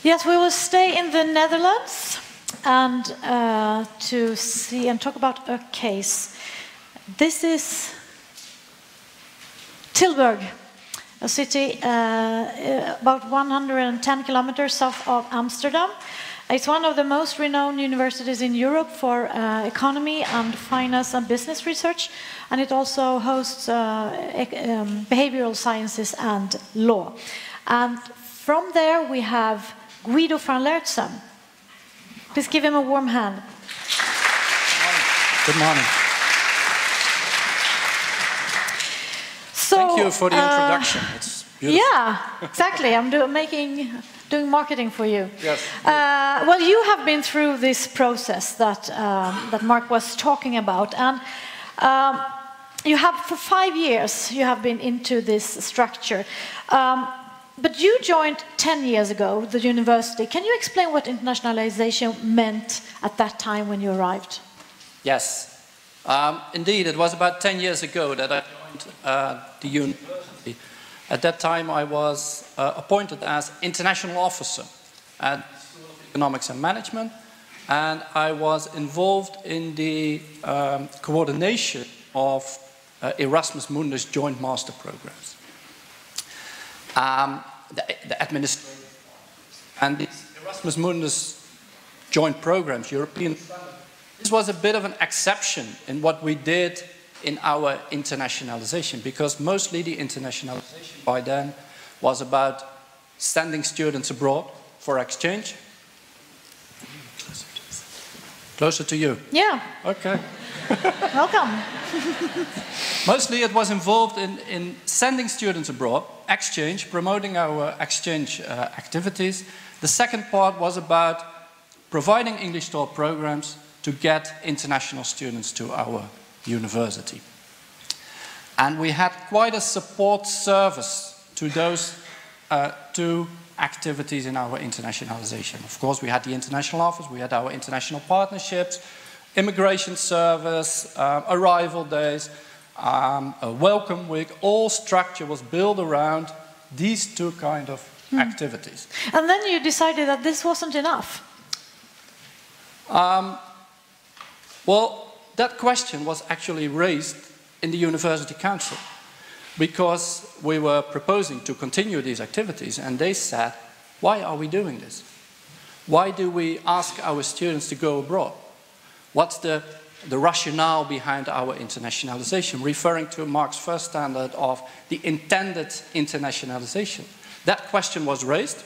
Yes, we will stay in the Netherlands and to see and talk about a case. This is Tilburg, a city about 110 kilometers south of Amsterdam. It's one of the most renowned universities in Europe for economy and finance and business research, and it also hosts behavioral sciences and law. And from there we have Guido from Leerzem. Please give him a warm hand. Good morning. So, thank you for the introduction. It's beautiful. Yeah, exactly. I'm doing marketing for you. Yes. Well, you have been through this process that that Mark was talking about, and you have for 5 years you have been into this structure. But you joined 10 years ago the university. Can you explain what internationalization meant at that time when you arrived? Yes. Indeed, it was about 10 years ago that I joined the university. At that time, I was appointed as international officer at the School of Economics and Management, and I was involved in the coordination of Erasmus Mundus joint master programs. The administration and the Erasmus Mundus joint programs, European, this was a bit of an exception in what we did in our internationalization, because mostly the internationalization by then was about sending students abroad for exchange. Closer to you. Yeah. Okay. Welcome. Mostly it was involved in sending students abroad, exchange, promoting our exchange activities. The second part was about providing English taught programs to get international students to our university. And we had quite a support service to those two activities in our internationalization. Of course, we had the international office, we had our international partnerships, immigration service, arrival days, a welcome week. All structure was built around these two kind of activities. And then you decided that this wasn't enough. Well, that question was actually raised in the University Council, because we were proposing to continue these activities, and they said, why are we doing this? Why do we ask our students to go abroad? What's the rationale behind our internationalization, referring to Mark's first standard of the intended internationalization? That question was raised,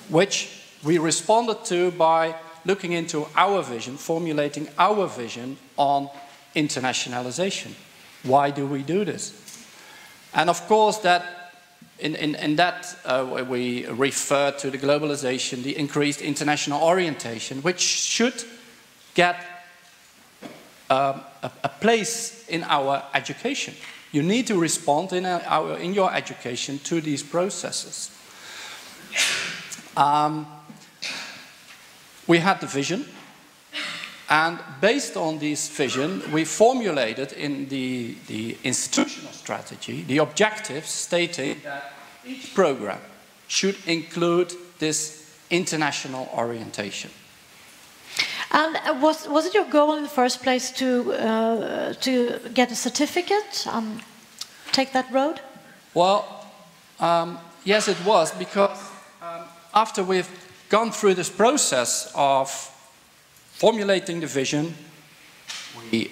which we responded to by looking into our vision, formulating our vision on internationalization. Why do we do this? And of course, that in that we refer to the globalization, the increased international orientation, which should get a place in our education. You need to respond in your education to these processes. We had the vision, and based on this vision, we formulated in the institutional strategy the objectives stating that each program should include this international orientation. And was it your goal in the first place to get a certificate and take that road? Well, yes, it was, because after we've gone through this process of formulating the vision, the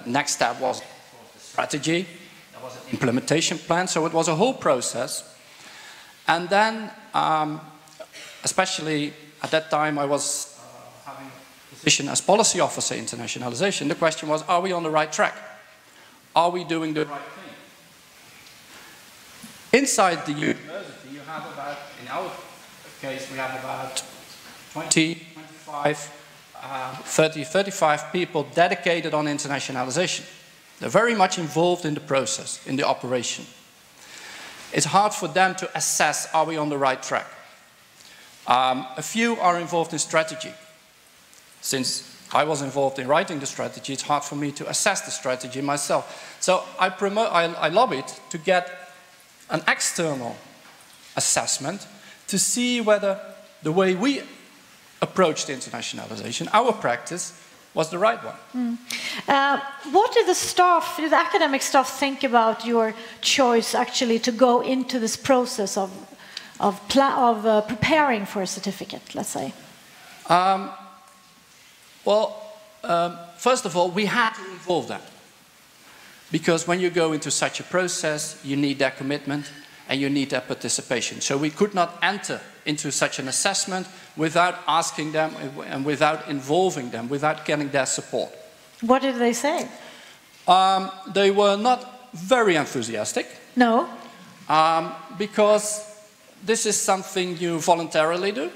next step was the strategy, there was an implementation plan, so it was a whole process. And then, especially at that time, I was having a position as policy officer internationalization. The question was, are we on the right track? Are we doing the right thing? Inside the university, you have about, in our case, we have about 20, 25, 30, 35 people dedicated on internationalization. They're very much involved in the process, in the operation. It's hard for them to assess, are we on the right track? A few are involved in strategy. Since I was involved in writing the strategy, it's hard for me to assess the strategy myself. So I lobbied to get an external assessment to see whether the way we approached internationalization, our practice, was the right one. What did the academic staff think about your choice actually to go into this process of preparing for a certificate, let's say? First of all, we had to involve them. Because when you go into such a process, you need their commitment and you need their participation. So we could not enter into such an assessment without asking them and without involving them, without getting their support. What did they say? They were not very enthusiastic. No. Because this is something you voluntarily do.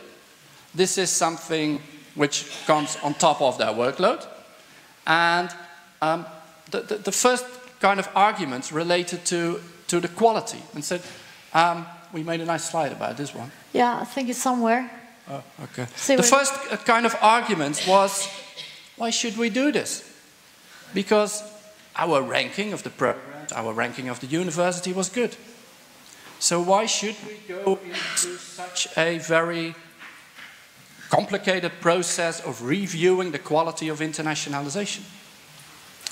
This is something which comes on top of their workload. And the first kind of arguments related to the quality and said, we made a nice slide about this one. Yeah, I think it's somewhere. Oh, okay. The first kind of argument was, why should we do this? Because our ranking of the program, our ranking of the university was good. So why should we go into such a very complicated process of reviewing the quality of internationalization?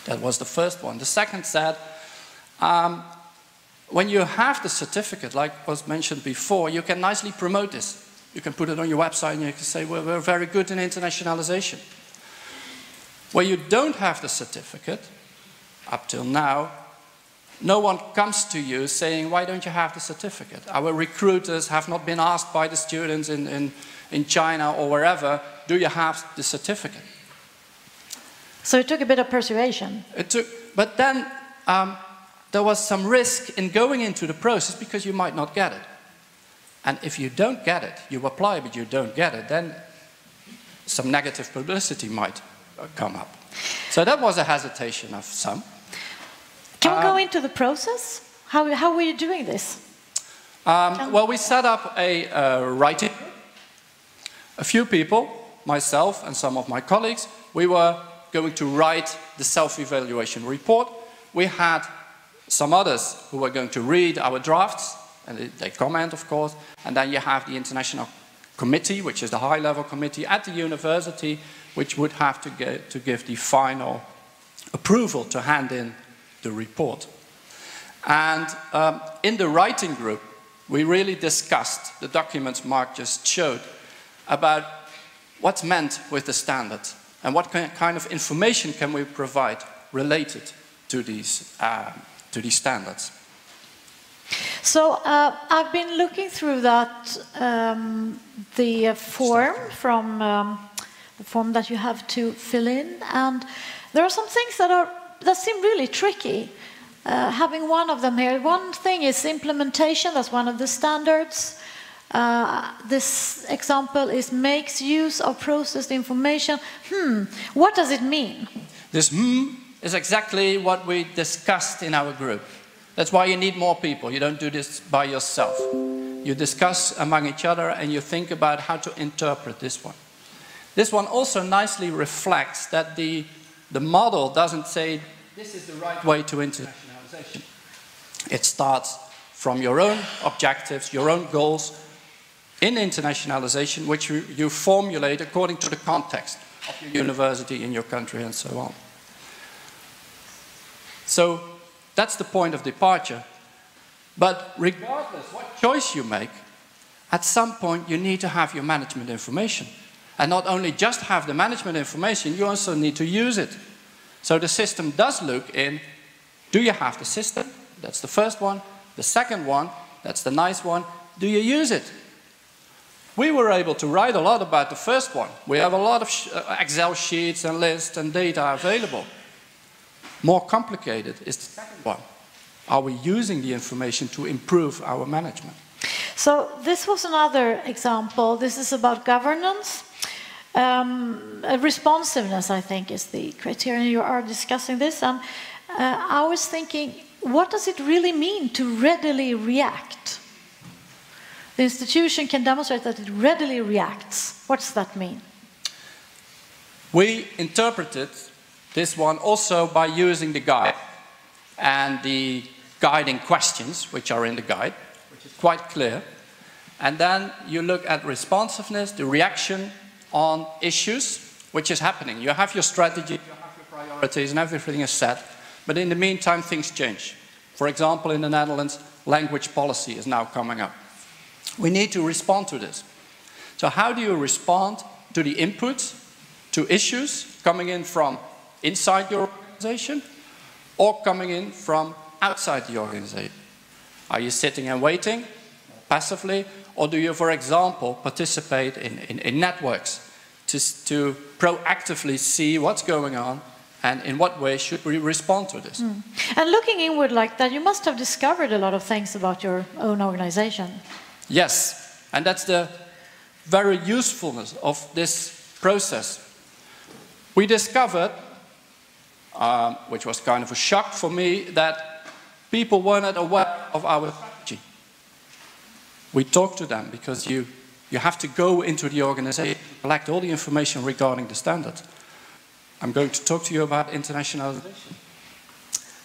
That was the first one. The second said, when you have the certificate, like was mentioned before, you can nicely promote this. You can put it on your website and you can say, well, we're very good in internationalization. Where you don't have the certificate, up till now, no one comes to you saying, why don't you have the certificate? Our recruiters have not been asked by the students in China or wherever, do you have the certificate? So it took a bit of persuasion. But then there was some risk in going into the process because you might not get it. And if you don't get it, you apply but you don't get it, then some negative publicity might come up. So that was a hesitation of some. Can we go into the process? How were you doing this? Well, we set up a writing group. A few people, myself and some of my colleagues, we were going to write the self-evaluation report. We had some others who were going to read our drafts, and they comment, of course. And then you have the international committee, which is the high-level committee at the university, which would have to give the final approval to hand in the report. And in the writing group, we really discussed the documents Mark just showed about what's meant with the standards and what kind of information can we provide related to these standards. So I've been looking through that, the form from the form that you have to fill in, and there are some things that seem really tricky. Having one of them here, one thing is implementation. That's one of the standards. This example is makes use of processed information. What does it mean? This is exactly what we discussed in our group. That's why you need more people. You don't do this by yourself. You discuss among each other and you think about how to interpret this one. This one also nicely reflects that the model doesn't say this is the right way to internationalization. It starts from your own objectives, your own goals in internationalization, which you formulate according to the context of your university, in your country, and so on. So that's the point of departure. But regardless what choice you make, at some point you need to have your management information. And not only just have the management information, you also need to use it. So the system does look in, do you have the system? That's the first one. The second one, that's the nice one, do you use it? We were able to write a lot about the first one. We have a lot of Excel sheets and lists and data available. More complicated is the second one. Are we using the information to improve our management? So this was another example. This is about governance. Responsiveness, I think, is the criterion. You are discussing this. And I was thinking, what does it really mean to readily react? The institution can demonstrate that it readily reacts. What does that mean? We interpreted this one also by using the guide and the guiding questions which are in the guide, which is quite clear. And then you look at responsiveness, the reaction on issues, which is happening. You have your strategy, you have your priorities, and everything is set. But in the meantime, things change. For example, in the Netherlands, language policy is now coming up. We need to respond to this. So how do you respond to the inputs, to issues coming in from inside your organization or coming in from outside the organization? Are you sitting and waiting passively, or do you, for example, participate in networks to proactively see what's going on and in what way should we respond to this? And looking inward like that, you must have discovered a lot of things about your own organization. Yes, and that's the very usefulness of this process. We discovered, which was kind of a shock for me, that people were not aware of our strategy. We talked to them because you have to go into the organization, collect all the information regarding the standards. I'm going to talk to you about internationalization.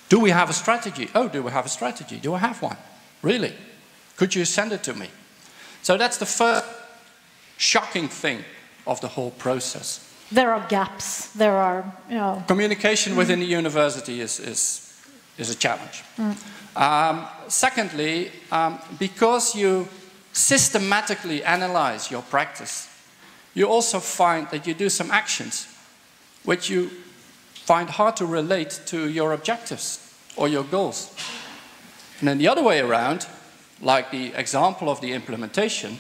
Do we have a strategy? Oh, do we have a strategy? Do I have one? Really? Could you send it to me? So that's the first shocking thing of the whole process. There are gaps. There are, you know... Communication within the university is a challenge. Secondly, because you systematically analyze your practice, you also find that you do some actions which you find hard to relate to your objectives or your goals. And then the other way around, like the example of the implementation,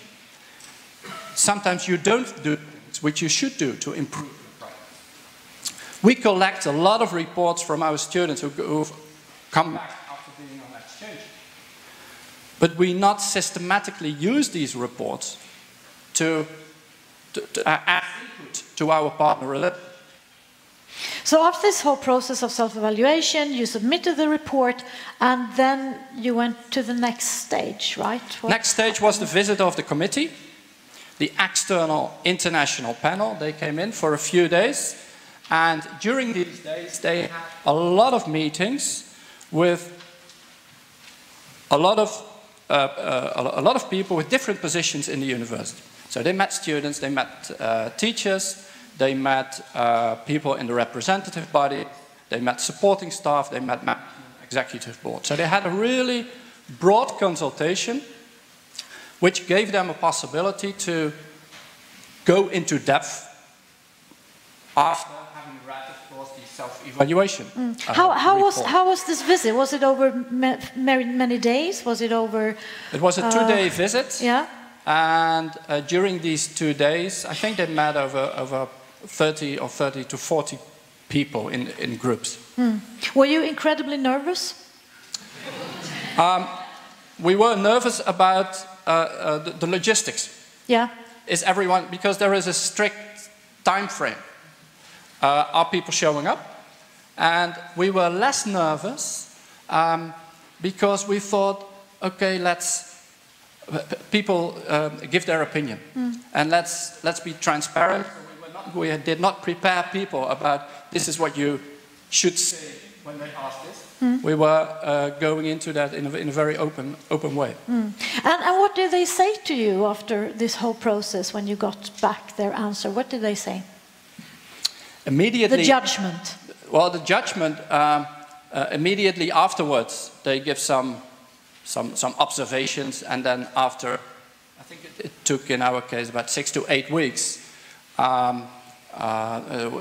sometimes you don't do things which you should do to improve the practice. We collect a lot of reports from our students who come back after being on exchange. But we not systematically use these reports to add input to our partner relations. So after this whole process of self-evaluation, you submitted the report, and then you went to the next stage, right? Next stage was the visit of the committee, the external international panel. They came in for a few days, and during these days they had a lot of meetings with a lot of people with different positions in the university. So they met students, they met teachers, they met people in the representative body, they met supporting staff, they met executive board. So they had a really broad consultation which gave them a possibility to go into depth after having read, of course, the self-evaluation. How was this visit? Was it over many days? Was it over... It was a 2-day visit. Yeah. And during these 2 days, I think they met over 30 to 40 people in groups. Were you incredibly nervous? We were nervous about the logistics. Yeah. Is everyone, because there is a strict time frame. Are people showing up? And we were less nervous because we thought, okay, people give their opinion, and let's be transparent. We did not prepare people about this is what you should say when they ask this. We were going into that in a very open way. And what did they say to you after this whole process when you got back their answer? What did they say? Immediately. The judgment. Well, the judgment immediately afterwards they give some observations, and then after, I think it took in our case about 6 to 8 weeks,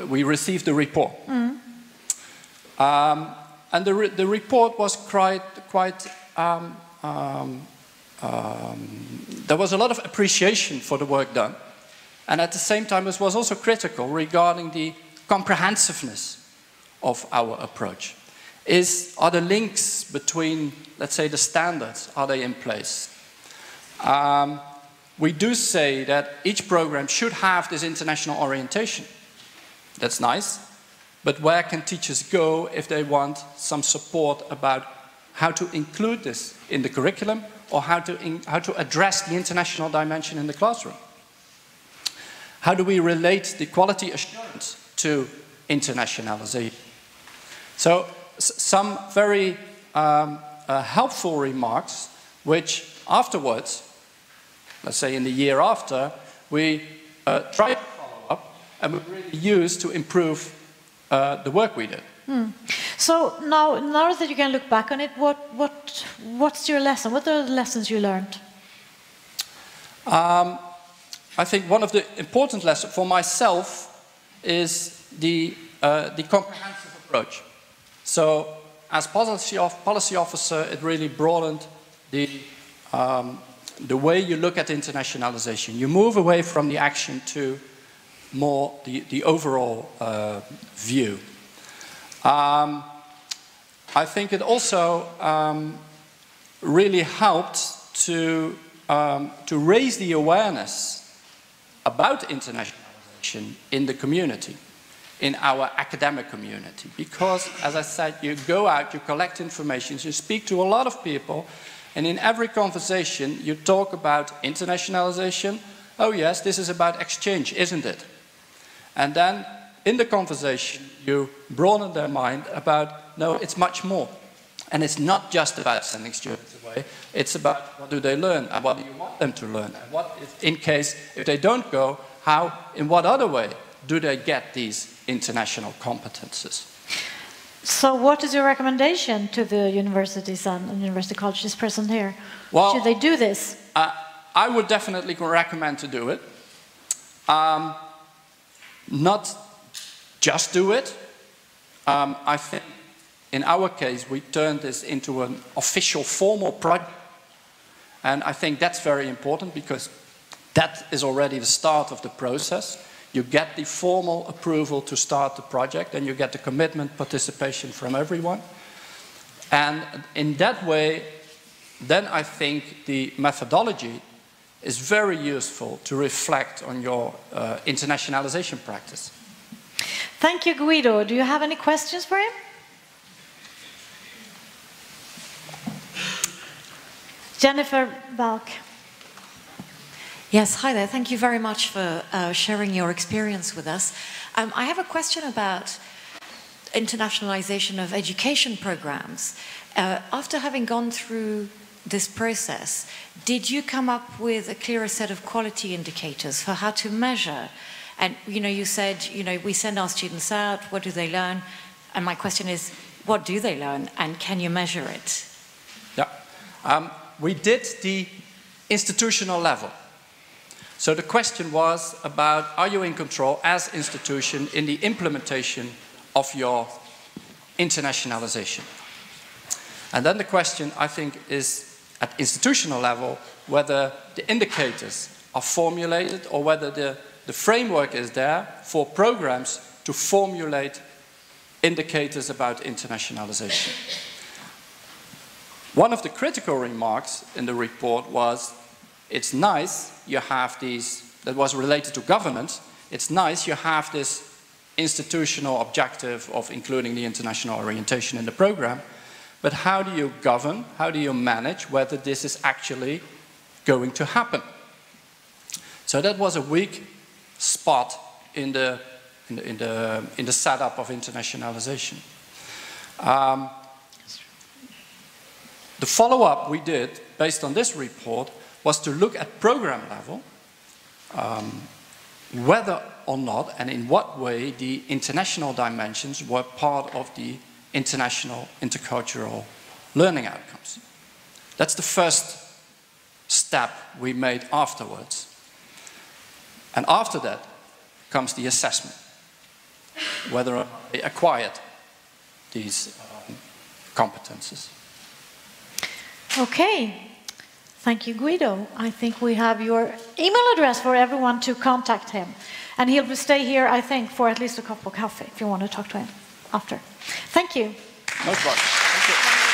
we received the report. And the report was quite there was a lot of appreciation for the work done, and at the same time it was also critical regarding the comprehensiveness of our approach. Are the links between, let's say, the standards, are they in place? We do say that each program should have this international orientation. That's nice, but where can teachers go if they want some support about how to include this in the curriculum, or how to address the international dimension in the classroom? How do we relate the quality assurance to internationalization? So some very helpful remarks, which afterwards let's say in the year after, we try to follow up and we really use to improve the work we did. So now that you can look back on it, what's your lesson? What are the lessons you learned? I think one of the important lessons for myself is the comprehensive approach. So as policy officer, it really broadened the way you look at internationalization. You move away from the action to more the overall view. I think it also really helped to raise the awareness about internationalization in the community, in our academic community. Because, as I said, you go out, you collect information, you speak to a lot of people, and in every conversation you talk about internationalization. Oh yes, this is about exchange, isn't it? And then in the conversation you broaden their mind about, no, it's much more. And it's not just about sending students away, it's about what do they learn and what do you want them to learn. And what if they don't go, how, in what other way do they get these international competences? So what is your recommendation to the universities and university colleges present here? Well, should they do this? I would definitely recommend to do it. Not just do it. I think in our case we turned this into an official formal project. And I think that's very important because that is already the start of the process. You get the formal approval to start the project and you get the commitment, participation from everyone. And in that way, then I think the methodology is very useful to reflect on your internationalization practice. Thank you, Guido. Do you have any questions for him? Jennifer Balk. Yes, hi there. Thank you very much for sharing your experience with us. I have a question about internationalization of education programs. After having gone through this process, did you come up with a clearer set of quality indicators for how to measure? And you said, we send our students out, what do they learn? And my question is, what do they learn and can you measure it? Yeah, we did the institutional level. So the question was about, are you in control as institution in the implementation of your internationalization? And then the question, I think, is at institutional level, whether the indicators are formulated or whether the framework is there for programs to formulate indicators about internationalization. One of the critical remarks in the report was, it's nice you have these, that was related to governance, it's nice you have this institutional objective of including the international orientation in the program, but how do you govern, how do you manage whether this is actually going to happen? So that was a weak spot in the setup of internationalization. The follow-up we did, based on this report, was to look at program level, whether or not and in what way the international dimensions were part of the international intercultural learning outcomes. That's the first step we made afterwards. And after that comes the assessment, whether they acquired these competences. Okay. Thank you, Guido. I think we have your email address for everyone to contact him. And he'll stay here, I think, for at least a cup of coffee if you want to talk to him after. Thank you. No problem. Thank you.